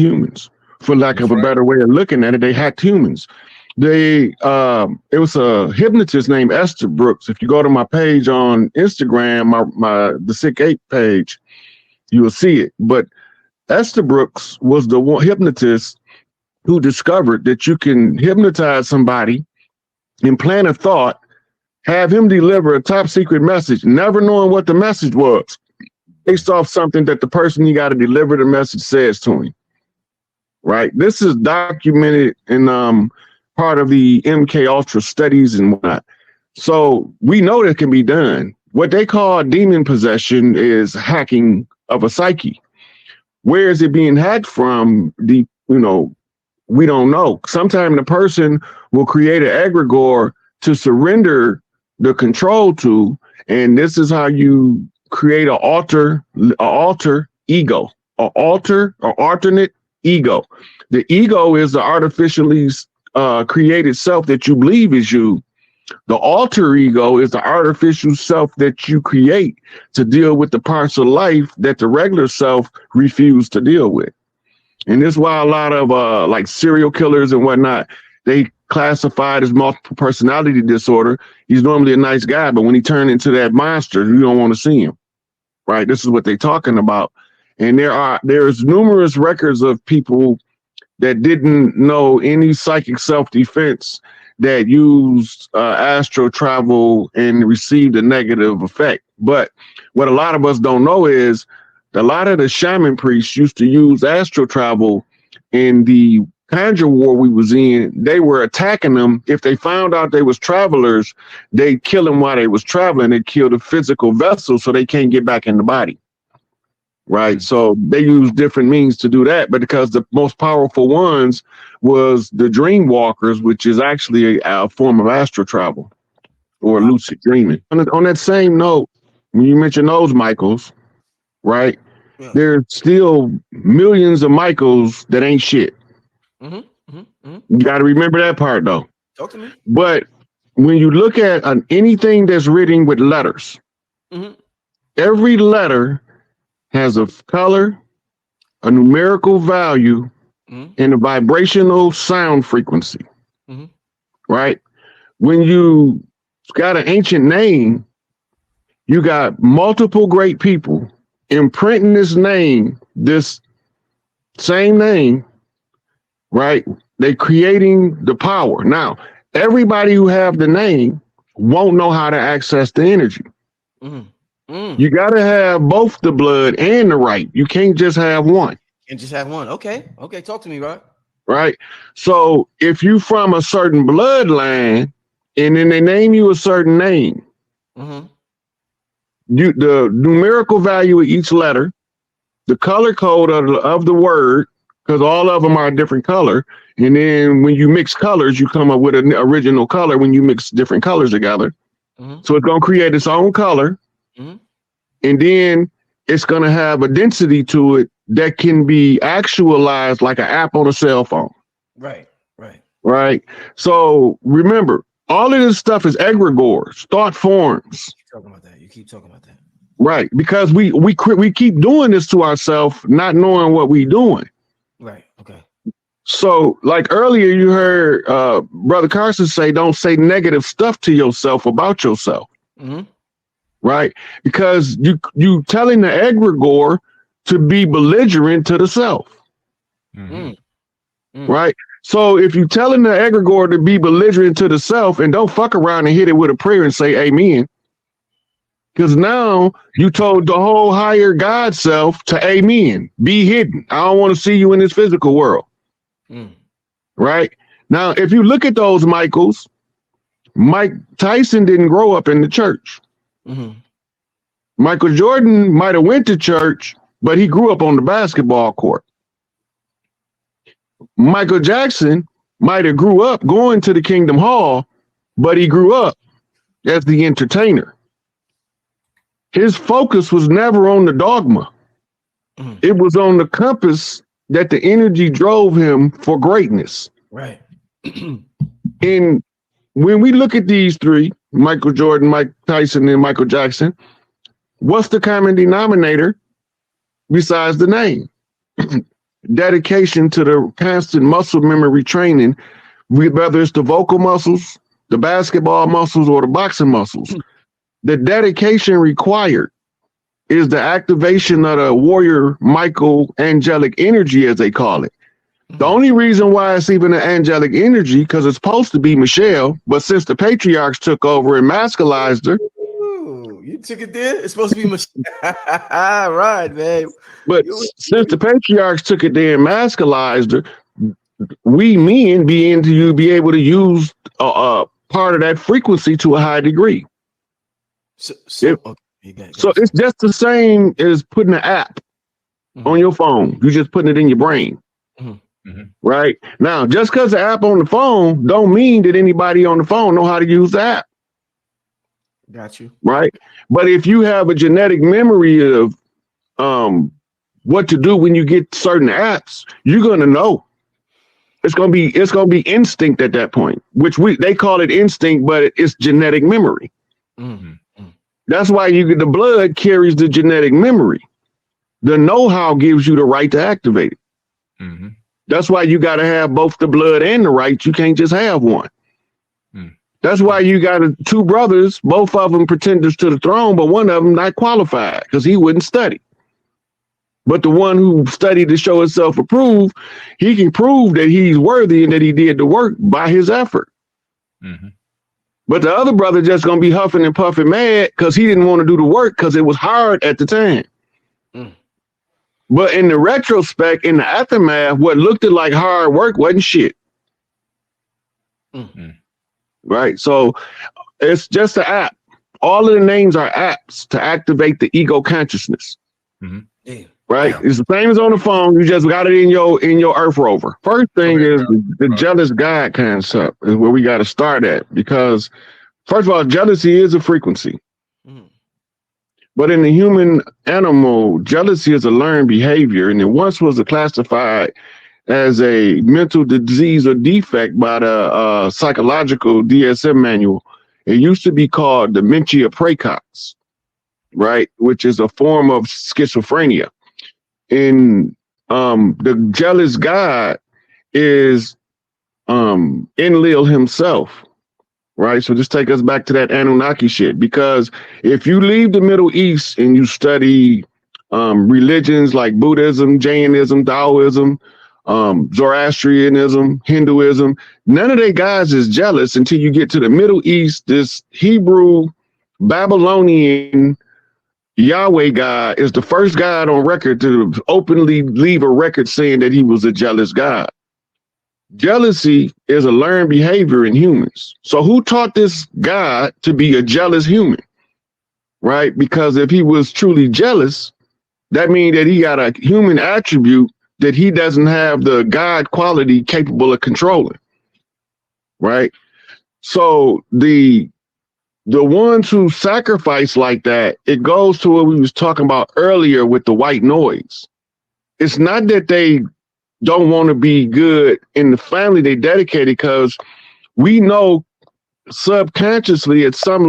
humans, for lack That's of a better way of looking at it. They hacked humans. It was a hypnotist named Esther Brooks. If you go to my page on Instagram, the SikApe page, you will see it. But Esther Brooks was the one hypnotist who discovered that you can hypnotize somebody, implant a thought, have him deliver a top secret message, never knowing what the message was, based off something that the person you got to deliver the message says to him. Right? This is documented in part of the MK Ultra studies and whatnot. So we know that can be done. What they call demon possession is hacking of a psyche. Where is it being hacked from? We don't know. Sometimes the person will create an egregore to surrender the control to, and this is how you create an alter ego, an alternate ego. The ego is the artificially created self that you believe is you. The alter ego is the artificial self that you create to deal with the parts of life that the regular self refused to deal with. And this is why a lot of like serial killers and whatnot, they classified as multiple personality disorder. He's normally a nice guy, but when he turned into that monster, you don't want to see him. Right? This is what they're talking about. And there's numerous records of people that didn't know any psychic self-defense that used astral travel and received a negative effect. But what a lot of us don't know is a lot of the shaman priests used to use astral travel. In the conjure war we was in, they were attacking them. If they found out they was travelers, they'd kill them while they was traveling. They'd kill the physical vessel so they can't get back in the body. Right. So they use different means to do that. But because the most powerful ones was the Dreamwalkers, which is actually a form of astral travel or lucid dreaming. On that same note, when you mention those Michaels, right, there's still millions of Michaels that ain't shit. You got to remember that part, though. Talk to me. But when you look at anything that's written with letters, every letter has a color, a numerical value, and a vibrational sound frequency. Right? When you got an ancient name, you got multiple great people imprinting this name, this same name, right? They're creating the power. Now, everybody who have the name won't know how to access the energy. You got to have both the blood and the right. You can't just have one. And just have one. Okay. Talk to me, Rod. Right. So if you from a certain bloodline and then they name you a certain name, the numerical value of each letter, the color code of the word, because all of them are a different color. And then when you mix colors, you come up with an original color when you mix different colors together. So it's going to create its own color. And then it's going to have a density to it that can be actualized like an app on a cell phone. Right. So remember, all of this stuff is egregores, thought forms. You keep talking about that. Right. Because we keep doing this to ourselves, not knowing what we're doing. Right. Okay. So like earlier, you heard Brother Carson say, don't say negative stuff to yourself about yourself. Right? Because you telling the egregore to be belligerent to the self. Right? So if you telling the egregore to be belligerent to the self, and don't fuck around and hit it with a prayer and say amen. Because now you told the whole higher God self to amen, be hidden. I don't want to see you in this physical world. Right? Now, if you look at those Michaels, Mike Tyson didn't grow up in the church. Michael Jordan might have went to church, but he grew up on the basketball court. Michael Jackson might have grew up going to the Kingdom Hall, but he grew up as the entertainer. His focus was never on the dogma. It was on the compass that the energy drove him for greatness. Right. And when we look at these three, Michael Jordan, Mike Tyson, and Michael Jackson, what's the common denominator besides the name? dedication to the constant muscle memory training, whether it's the vocal muscles, the basketball muscles, or the boxing muscles. The dedication required is the activation of the warrior Michael angelic energy, as they call it. The only reason why it's even an angelic energy, because it's supposed to be Michelle, but since the patriarchs took over and masculized her. Ooh, you took it there? It's supposed to be Michelle. Right, man. But since the patriarchs took it there and masculized her, we men be able to use part of that frequency to a high degree. So it's just the same as putting an app on your phone. You're just putting it in your brain. Right now, just because the app on the phone don't mean that anybody on the phone know how to use the app. Got you. Right. But if you have a genetic memory of what to do when you get certain apps, you're gonna know. It's gonna be instinct at that point, which they call it instinct, but it's genetic memory. That's why the blood carries the genetic memory. The know-how gives you the right to activate it. That's why you got to have both the blood and the rights. You can't just have one. That's why you got two brothers, both of them pretenders to the throne, but one of them not qualified because he wouldn't study. But the one who studied to show himself approved, he can prove that he's worthy and that he did the work by his effort. But the other brother just gonna be huffing and puffing mad because he didn't want to do the work because it was hard at the time. But in the retrospect, in the aftermath, what looked like hard work wasn't shit. Right. So it's just an app. All of the names are apps to activate the ego consciousness. Right. It's the same as on the phone. You just got it in your Earth rover. First thing is the jealous God concept is where we got to start at, because first of all, jealousy is a frequency. But in the human animal, jealousy is a learned behavior, and it once was classified as a mental disease or defect by the psychological DSM manual. It used to be called dementia praecox, right, which is a form of schizophrenia. And the jealous God is Enlil himself. Right. So just take us back to that Anunnaki shit, because if you leave the Middle East and you study religions like Buddhism, Jainism, Taoism, Zoroastrianism, Hinduism, none of their guys is jealous until you get to the Middle East. This Hebrew Babylonian Yahweh God is the first God on record to openly leave a record saying that he was a jealous God. Jealousy is a learned behavior in humans. So who taught this God to be a jealous human? Right? Because if he was truly jealous, that means that he got a human attribute that he doesn't have the God quality capable of controlling. Right? So the ones who sacrifice like that, it goes to what we was talking about earlier with the white noise. It's not that they don't want to be good in the family they dedicated, because we know subconsciously at some level